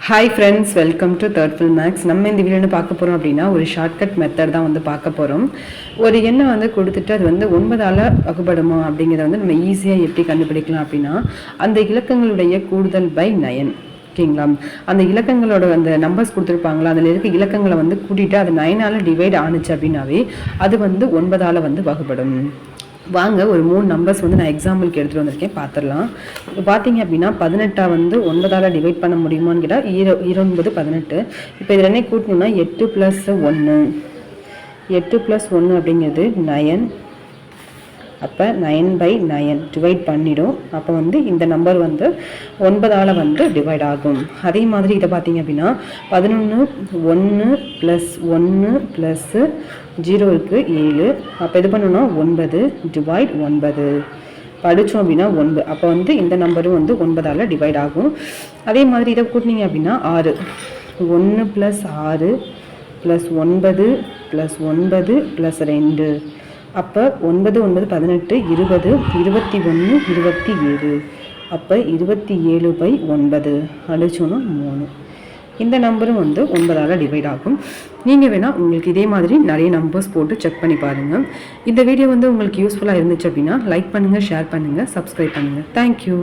Hi friends, welcome to third fill max. நம்ம இந்த வீடியோவில் பார்க்க போகிறோம் அப்படின்னா ஒரு ஷார்ட்கட் மெத்தட் தான் வந்து பார்க்க போகிறோம். ஒரு எண்ணை வந்து கொடுத்துட்டு அது வந்து 9ஆல் வகுப்படுமா அப்படிங்கிறத வந்து நம்ம ஈஸியாக எப்படி கண்டுபிடிக்கலாம் அப்படின்னா, அந்த இலக்கங்களுடைய கூடுதல் பை 9. ஓகேங்களா? அந்த இலக்கங்களோட அந்த நம்பர்ஸ் கொடுத்துருப்பாங்களா, அதில் இருக்க இலக்கங்களை வந்து கூட்டிகிட்டு அது 9ஆல் டிவைட் ஆணுச்சு அப்படின்னாவே அது வந்து 9ஆல் வந்து வகுப்படும். வாங்க ஒரு 3 நம்பர்ஸ் வந்து நான் எக்ஸாம்பிளுக்கு எடுத்துகிட்டு வந்திருக்கேன், பார்த்துடலாம். இப்போ பார்த்தீங்க அப்படின்னா 18 வந்து 9ஆல் டிவைட் பண்ண முடியுமான்னு கேட்டால் 9 18. இப்போ இதில் என்ன கூட்டணும்னா 8 + 1, 8 + 1 அப்படிங்கிறது 9. அப்போ 9/9 டிவைட் பண்ணிடும். அப்போ வந்து இந்த நம்பர் வந்து 9ஆல் வந்து டிவைட் ஆகும். அதே மாதிரி இதை பார்த்தீங்க அப்படின்னா 11 1 + 1 + 0 இருக்குது 7. அப்போ இது பண்ணணும்னா 9 டிவைட் 9 படித்தோம் அப்படின்னா 9. அப்போ வந்து இந்த நம்பரும் வந்து 9ஆல் டிவைட் ஆகும். அதே மாதிரி இதை கூட்டினீங்க அப்படின்னா 6 1 + 6 + 9 + 9 + 2. அப்போ 9 9 18 20 21 27. அப்போ 27/9 அடிச்சோன்னா 3. இந்த நம்பரும் வந்து 9ஆல் டிவைட் ஆகும். நீங்கள் வேணால் உங்களுக்கு இதே மாதிரி நிறைய நம்பர்ஸ் போட்டு செக் பண்ணி பாருங்கள். இந்த வீடியோ வந்து உங்களுக்கு யூஸ்ஃபுல்லாக இருந்துச்சு அப்படின்னா லைக் பண்ணுங்கள், ஷேர் பண்ணுங்கள், சப்ஸ்கிரைப் பண்ணுங்கள். தேங்க்யூ.